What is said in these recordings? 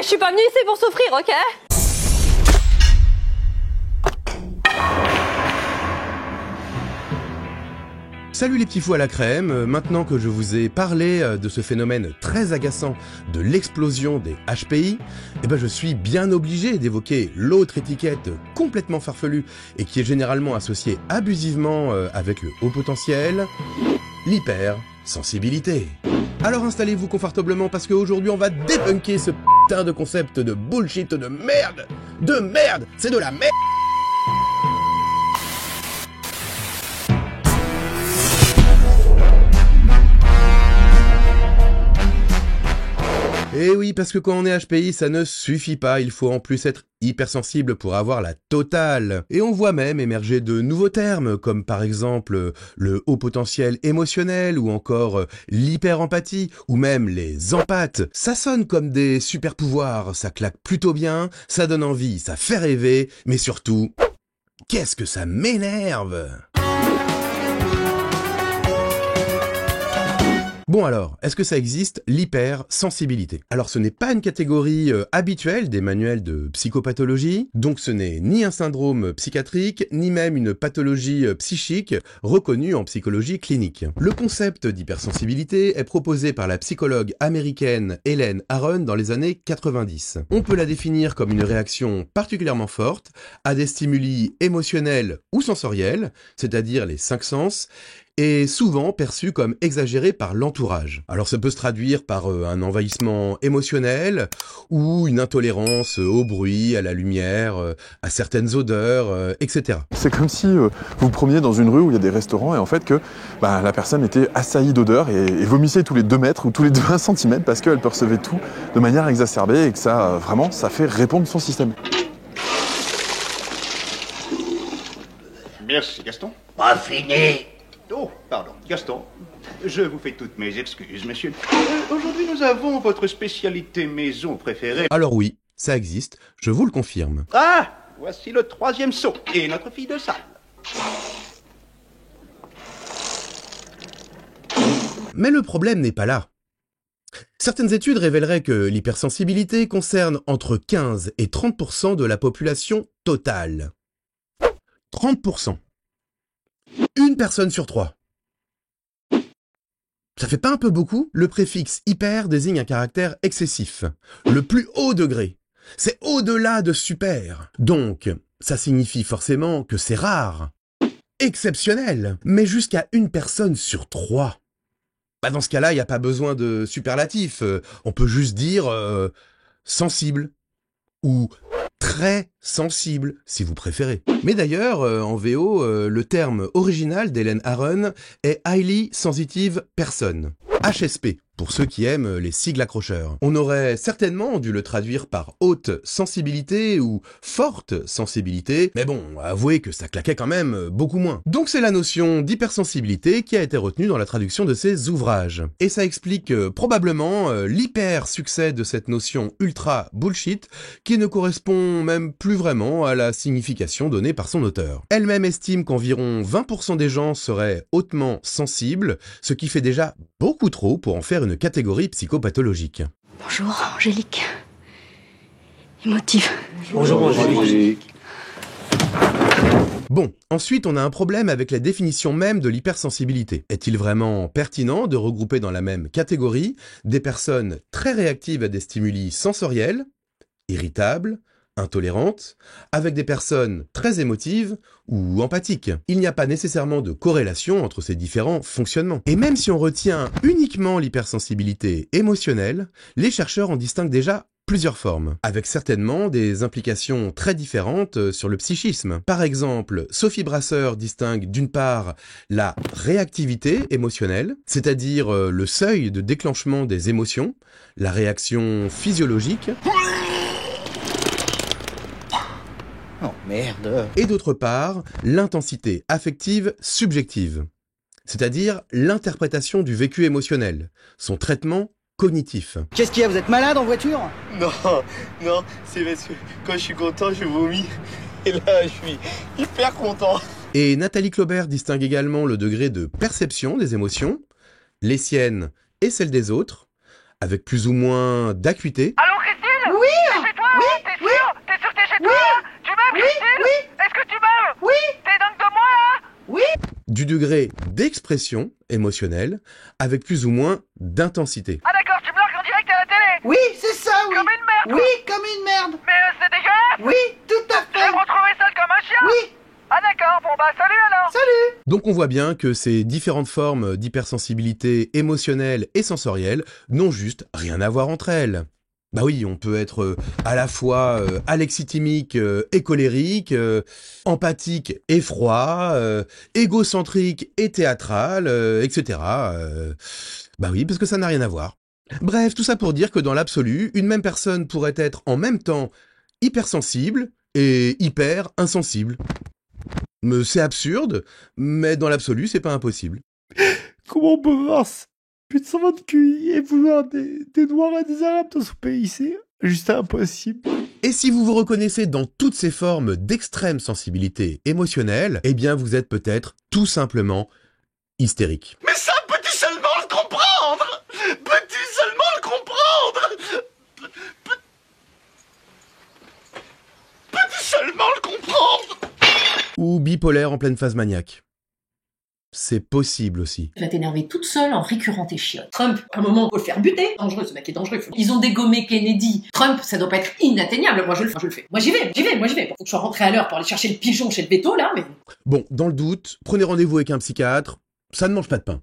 je suis pas venue ici pour souffrir, ok? Salut les petits fous à la crème, maintenant que je vous ai parlé de ce phénomène très agaçant de l'explosion des HPI, je suis bien obligé d'évoquer l'autre étiquette complètement farfelue et qui est généralement associée abusivement avec le haut potentiel, l'hypersensibilité. Alors installez-vous confortablement parce qu'aujourd'hui on va débunker ce putain de concept de bullshit de merde! De merde! C'est de la merde! Et oui, parce que quand on est HPI, ça ne suffit pas, il faut en plus être hypersensible pour avoir la totale. Et on voit même émerger de nouveaux termes, comme par exemple le haut potentiel émotionnel, ou encore l'hyperempathie, ou même les empathes. Ça sonne comme des super pouvoirs, ça claque plutôt bien, ça donne envie, ça fait rêver, mais surtout, qu'est-ce que ça m'énerve! Bon alors, est-ce que ça existe, l'hypersensibilité? Alors ce n'est pas une catégorie habituelle des manuels de psychopathologie, donc ce n'est ni un syndrome psychiatrique, ni même une pathologie psychique reconnue en psychologie clinique. Le concept d'hypersensibilité est proposé par la psychologue américaine Helen Aron dans les années 90. On peut la définir comme une réaction particulièrement forte à des stimuli émotionnels ou sensoriels, c'est-à-dire les 5 sens, est souvent perçu comme exagéré par l'entourage. Alors ça peut se traduire par un envahissement émotionnel ou une intolérance au bruit, à la lumière, à certaines odeurs, etc. C'est comme si vous vous promeniez dans une rue où il y a des restaurants et en fait que la personne était assaillie d'odeurs et vomissait tous les 2 mètres ou tous les 20 cm parce qu'elle percevait tout de manière exacerbée et que ça, vraiment, ça fait répondre son système. Merci, Gaston. Pas fini. Oh, pardon, Gaston. Je vous fais toutes mes excuses, monsieur. Aujourd'hui, nous avons votre spécialité maison préférée. Alors oui, ça existe, je vous le confirme. Ah, voici le 3e seau et notre fille de salle. Mais le problème n'est pas là. Certaines études révéleraient que l'hypersensibilité concerne entre 15 et 30% de la population totale. 30%. Une personne sur 3. Ça fait pas un peu beaucoup? Le préfixe hyper désigne un caractère excessif. Le plus haut degré. C'est au-delà de super. Donc, ça signifie forcément que c'est rare. Exceptionnel. Mais jusqu'à une personne sur 3. Dans ce cas-là, il n'y a pas besoin de superlatif. On peut juste dire sensible. Ou très sensible, si vous préférez. Mais d'ailleurs, en VO, le terme original d'Helen Aron est Highly Sensitive Person, HSP, pour ceux qui aiment les sigles accrocheurs. On aurait certainement dû le traduire par haute sensibilité ou forte sensibilité, mais bon, avouez que ça claquait quand même beaucoup moins. Donc c'est la notion d'hypersensibilité qui a été retenue dans la traduction de ces ouvrages. Et ça explique probablement l'hyper-succès de cette notion ultra bullshit qui ne correspond même plus vraiment à la signification donnée par son auteur. Elle-même estime qu'environ 20% des gens seraient hautement sensibles, ce qui fait déjà beaucoup trop pour en faire une catégorie psychopathologique. Bonjour, Angélique. Émotive. Bonjour, Angélique. Bon, ensuite on a un problème avec la définition même de l'hypersensibilité. Est-il vraiment pertinent de regrouper dans la même catégorie des personnes très réactives à des stimuli sensoriels, irritables, intolérantes, avec des personnes très émotives ou empathiques? Il n'y a pas nécessairement de corrélation entre ces différents fonctionnements. Et même si on retient uniquement l'hypersensibilité émotionnelle, les chercheurs en distinguent déjà plusieurs formes, avec certainement des implications très différentes sur le psychisme. Par exemple, Sophie Brasseur distingue d'une part la réactivité émotionnelle, c'est-à-dire le seuil de déclenchement des émotions, la réaction physiologique, Oh merde. et d'autre part, l'intensité affective subjective, c'est-à-dire l'interprétation du vécu émotionnel, son traitement cognitif. Qu'est-ce qu'il y a, vous êtes malade en voiture? Non, c'est parce que quand je suis content, je vomis. Et là, je suis hyper content. Et Nathalie Claubert distingue également le degré de perception des émotions, les siennes et celles des autres, avec plus ou moins d'acuité. Allô, Christine? Christine? Oui. T'es chez toi, hein? T'es sûr? T'es sûr que t'es chez toi, là? Tu m'aimes, Christine? Est-ce que tu m'aimes? Oui. T'es dingue de moi, là? Oui. Du degré d'expression émotionnelle avec plus ou moins d'intensité. Ah d'accord, tu me largues en direct à la télé? Oui, c'est ça, oui. Comme une merde, quoi. Oui, comme une merde. Mais c'est dégueulasse! Oui, tout à Je vais fait. me retrouver seul comme un chien? Oui. Ah d'accord, bon bah salut alors! Salut. Donc on voit bien que ces différentes formes d'hypersensibilité émotionnelle et sensorielle n'ont juste rien à voir entre elles. Bah oui, on peut être à la fois alexithymique et colérique, empathique et froid, égocentrique et théâtral, etc. Bah oui, parce que ça n'a rien à voir. Bref, tout ça pour dire que dans l'absolu, une même personne pourrait être en même temps hypersensible et hyper insensible. Mais c'est absurde, mais dans l'absolu, c'est pas impossible. Comment on peut voir plus de 120 QI et vouloir des Noirs et des Arabes dans ce pays? C'est juste impossible. Et si vous vous reconnaissez dans toutes ces formes d'extrême sensibilité émotionnelle, eh bien vous êtes peut-être tout simplement hystérique. Mais ça, peux-tu seulement le comprendre? Peux-tu seulement le comprendre? Peux-tu seulement le comprendre? Ou bipolaire en pleine phase maniaque. C'est possible aussi. Tu vas t'énerver toute seule en récurrent tes chiottes. Trump, à un moment, faut le faire buter. Dangereux, ce mec est dangereux. Ils ont dégommé Kennedy. Trump, ça doit pas être inatteignable. Moi, je le fais. Moi, j'y vais. Faut que je sois rentré à l'heure pour aller chercher le pigeon chez le veto, là, mais... Bon, dans le doute, prenez rendez-vous avec un psychiatre. Ça ne mange pas de pain.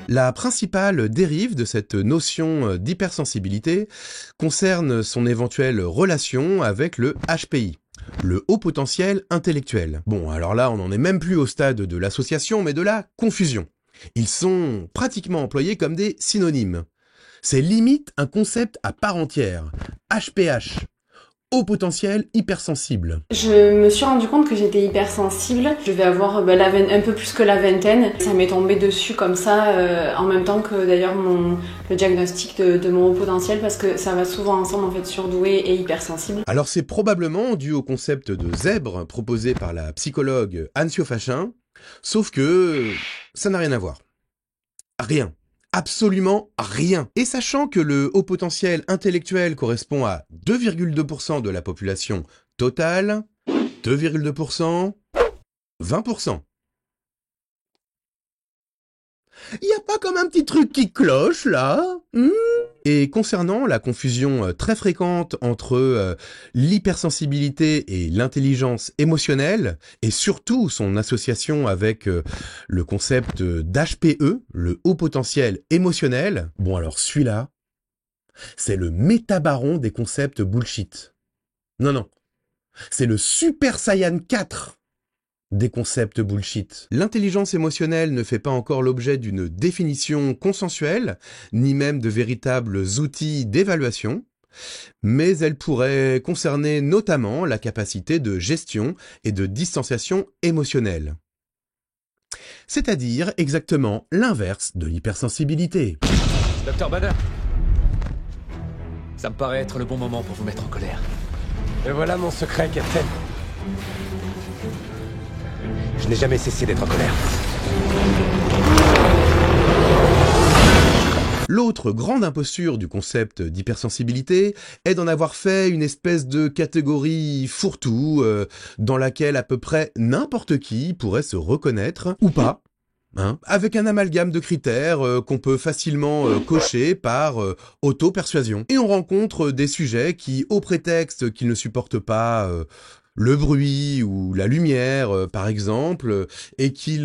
La principale dérive de cette notion d'hypersensibilité concerne son éventuelle relation avec le HPI, le haut potentiel intellectuel. Bon, alors là, on n'en est même plus au stade de l'association, mais de la confusion. Ils sont pratiquement employés comme des synonymes. C'est limite un concept à part entière. HPH. Haut potentiel hypersensible. Je me suis rendu compte que j'étais hypersensible. Je vais avoir un peu plus que la vingtaine. Ça m'est tombé dessus comme ça, en même temps que d'ailleurs le diagnostic de mon haut potentiel, parce que ça va souvent ensemble en fait, surdoué et hypersensible. Alors c'est probablement dû au concept de zèbre proposé par la psychologue Anne Siofachin, sauf que ça n'a rien à voir. Rien. Absolument rien. Et sachant que le haut potentiel intellectuel correspond à 2,2% de la population totale, 2,2%, 20%. Y a pas comme un petit truc qui cloche, là? Et concernant la confusion très fréquente entre l'hypersensibilité et l'intelligence émotionnelle, et surtout son association avec le concept d'HPE, le haut potentiel émotionnel, bon alors celui-là, c'est le métabaron des concepts bullshit. Non, c'est le Super Saiyan 4 des concepts bullshit. L'intelligence émotionnelle ne fait pas encore l'objet d'une définition consensuelle, ni même de véritables outils d'évaluation, mais elle pourrait concerner notamment la capacité de gestion et de distanciation émotionnelle. C'est-à-dire exactement l'inverse de l'hypersensibilité. Docteur Banner, ça me paraît être le bon moment pour vous mettre en colère. Et voilà mon secret, Captain. Je n'ai jamais cessé d'être en colère. L'autre grande imposture du concept d'hypersensibilité est d'en avoir fait une espèce de catégorie fourre-tout dans laquelle à peu près n'importe qui pourrait se reconnaître, ou pas, avec un amalgame de critères qu'on peut facilement cocher par auto-persuasion. Et on rencontre des sujets qui, au prétexte qu'ils ne supportent pas le bruit ou la lumière, par exemple, et qu'ils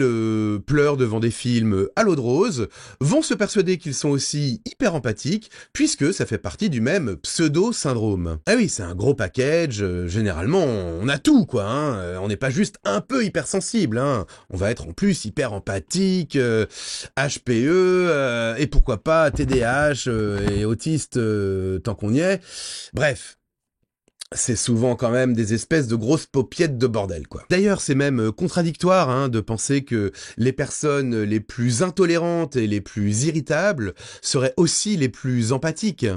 pleurent devant des films à l'eau de rose, vont se persuader qu'ils sont aussi hyper empathiques, puisque ça fait partie du même pseudo-syndrome. Ah oui, c'est un gros package, généralement on a tout, quoi, on n'est pas juste un peu hypersensible, on va être en plus hyper empathique, HPE, et pourquoi pas TDAH et autiste tant qu'on y est, bref. C'est souvent quand même des espèces de grosses paupiettes de bordel, quoi. D'ailleurs, c'est même contradictoire de penser que les personnes les plus intolérantes et les plus irritables seraient aussi les plus empathiques.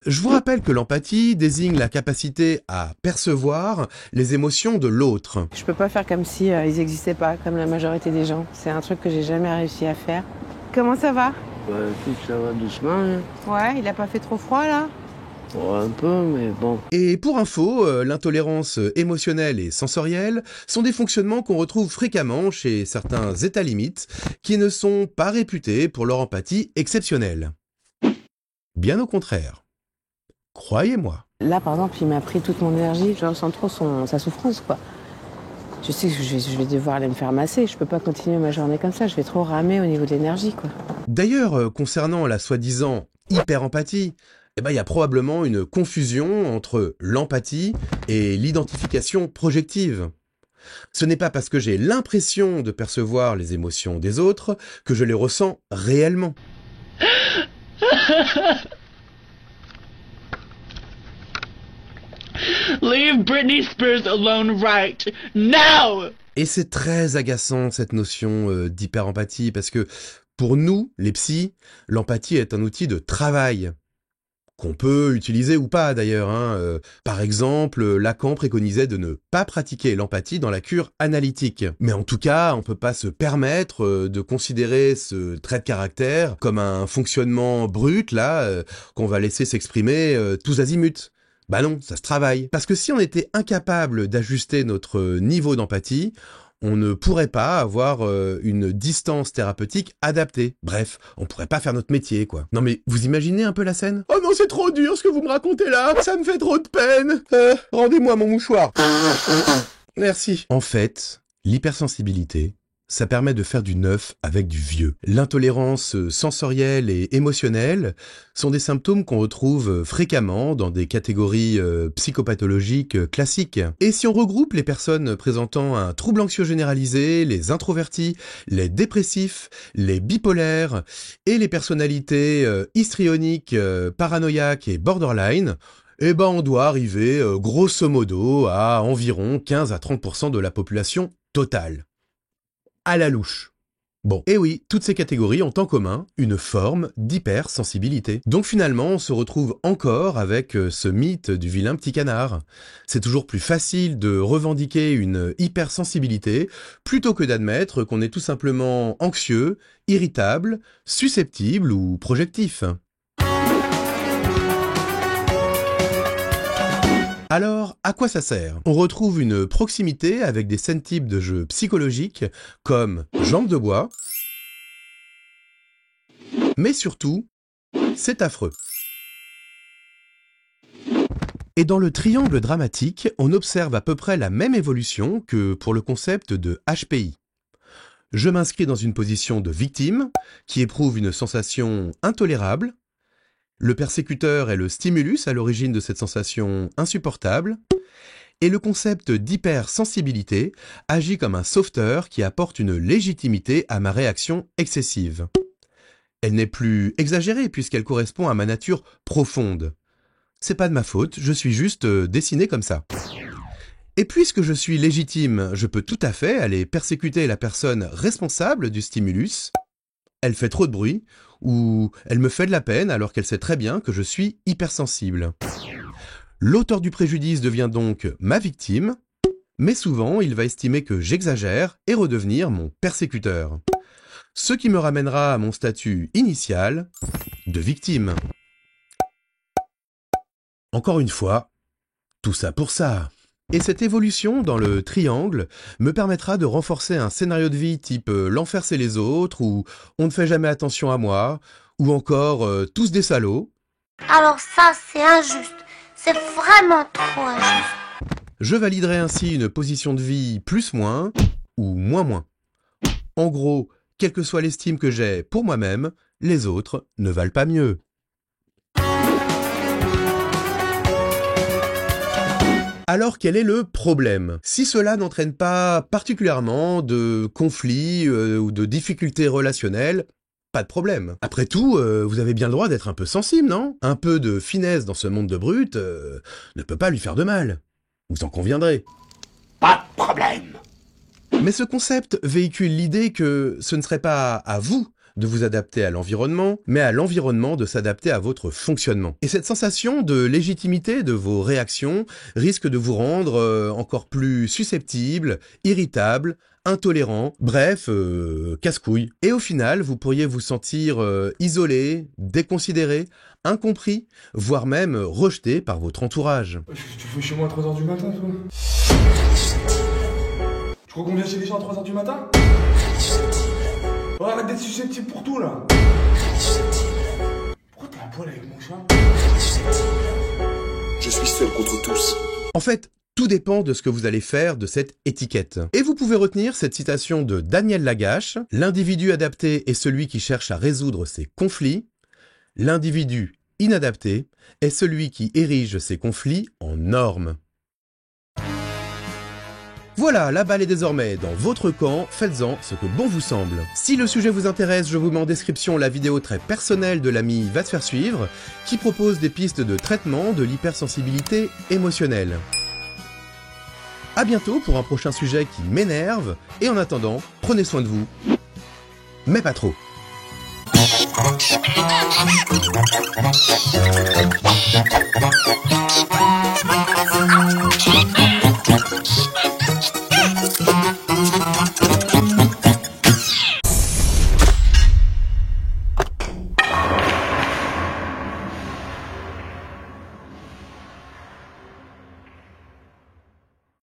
Je vous rappelle que l'empathie désigne la capacité à percevoir les émotions de l'autre. Je peux pas faire comme si ils existaient pas, comme la majorité des gens. C'est un truc que j'ai jamais réussi à faire. Comment ça va ? Bah écoute, ça va doucement. Hein. Ouais, il a pas fait trop froid là? Oh, un peu, mais bon. Et pour info, l'intolérance émotionnelle et sensorielle sont des fonctionnements qu'on retrouve fréquemment chez certains états limites qui ne sont pas réputés pour leur empathie exceptionnelle. Bien au contraire. Croyez-moi. Là, par exemple, il m'a pris toute mon énergie, je ressens trop sa souffrance, quoi. Je sais que je vais devoir aller me faire masser, je peux pas continuer ma journée comme ça, je vais trop ramer au niveau de l'énergie, quoi. D'ailleurs, concernant la soi-disant hyper-empathie, il y a probablement une confusion entre l'empathie et l'identification projective. Ce n'est pas parce que j'ai l'impression de percevoir les émotions des autres que je les ressens réellement. Leave Britney Spears alone right now! Et c'est très agaçant cette notion d'hyper-empathie parce que pour nous, les psys, l'empathie est un outil de travail. Qu'on peut utiliser ou pas d'ailleurs. Par exemple, Lacan préconisait de ne pas pratiquer l'empathie dans la cure analytique. Mais en tout cas, on peut pas se permettre de considérer ce trait de caractère comme un fonctionnement brut, là, qu'on va laisser s'exprimer tous azimuts. Bah non, ça se travaille. Parce que si on était incapable d'ajuster notre niveau d'empathie, on ne pourrait pas avoir une distance thérapeutique adaptée. Bref, on pourrait pas faire notre métier, quoi. Non mais, vous imaginez un peu la scène? Oh non, c'est trop dur ce que vous me racontez là. Ça me fait trop de peine. Rendez-moi mon mouchoir. Merci. En fait, l'hypersensibilité, ça permet de faire du neuf avec du vieux. L'intolérance sensorielle et émotionnelle sont des symptômes qu'on retrouve fréquemment dans des catégories psychopathologiques classiques. Et si on regroupe les personnes présentant un trouble anxieux généralisé, les introvertis, les dépressifs, les bipolaires et les personnalités histrioniques, paranoïaques et borderline, on doit arriver grosso modo à environ 15 à 30% de la population totale. À la louche. Bon, et oui, toutes ces catégories ont en commun une forme d'hypersensibilité. Donc finalement, on se retrouve encore avec ce mythe du vilain petit canard. C'est toujours plus facile de revendiquer une hypersensibilité plutôt que d'admettre qu'on est tout simplement anxieux, irritable, susceptible ou projectif. Alors, à quoi ça sert? On retrouve une proximité avec des scènes types de jeux psychologiques comme Jambe de bois, mais surtout, c'est affreux. Et dans le triangle dramatique, on observe à peu près la même évolution que pour le concept de HPI. Je m'inscris dans une position de victime qui éprouve une sensation intolérable. Le persécuteur est le stimulus à l'origine de cette sensation insupportable, et le concept d'hypersensibilité agit comme un sauveteur qui apporte une légitimité à ma réaction excessive. Elle n'est plus exagérée puisqu'elle correspond à ma nature profonde. C'est pas de ma faute, je suis juste dessiné comme ça. Et puisque je suis légitime, je peux tout à fait aller persécuter la personne responsable du stimulus. Elle fait trop de bruit, ou elle me fait de la peine alors qu'elle sait très bien que je suis hypersensible. L'auteur du préjudice devient donc ma victime, mais souvent il va estimer que j'exagère et redevenir mon persécuteur. Ce qui me ramènera à mon statut initial de victime. Encore une fois, tout ça pour ça. Et cette évolution dans le triangle me permettra de renforcer un scénario de vie type l'enfer c'est les autres, ou on ne fait jamais attention à moi, ou encore tous des salauds. Alors ça c'est injuste, c'est vraiment trop injuste. Je validerai ainsi une position de vie plus-moins, ou moins-moins. En gros, quelle que soit l'estime que j'ai pour moi-même, les autres ne valent pas mieux. Alors quel est le problème? Si cela n'entraîne pas particulièrement de conflits ou de difficultés relationnelles, pas de problème. Après tout, vous avez bien le droit d'être un peu sensible, non? Un peu de finesse dans ce monde de brutes ne peut pas lui faire de mal. Vous en conviendrez. Pas de problème. Mais ce concept véhicule l'idée que ce ne serait pas à vous de vous adapter à l'environnement, mais à l'environnement de s'adapter à votre fonctionnement. Et cette sensation de légitimité de vos réactions risque de vous rendre encore plus susceptible, irritable, intolérant, bref, casse-couille. Et au final, vous pourriez vous sentir isolé, déconsidéré, incompris, voire même rejeté par votre entourage. Tu fais chez moi à 3h du matin, toi? Tu crois qu'on vient chez les gens à 3h du matin? Oh, arrête d'être susceptible pour tout, là. Pourquoi t'es à poil avec mon chat? Je suis seul contre tous. En fait, tout dépend de ce que vous allez faire de cette étiquette. Et vous pouvez retenir cette citation de Daniel Lagache: « L'individu adapté est celui qui cherche à résoudre ses conflits. L'individu inadapté est celui qui érige ses conflits en normes. » Voilà, la balle est désormais dans votre camp, faites-en ce que bon vous semble. Si le sujet vous intéresse, je vous mets en description la vidéo très personnelle de l'ami Va te faire suivre, qui propose des pistes de traitement de l'hypersensibilité émotionnelle. À bientôt pour un prochain sujet qui m'énerve, et en attendant, prenez soin de vous, mais pas trop.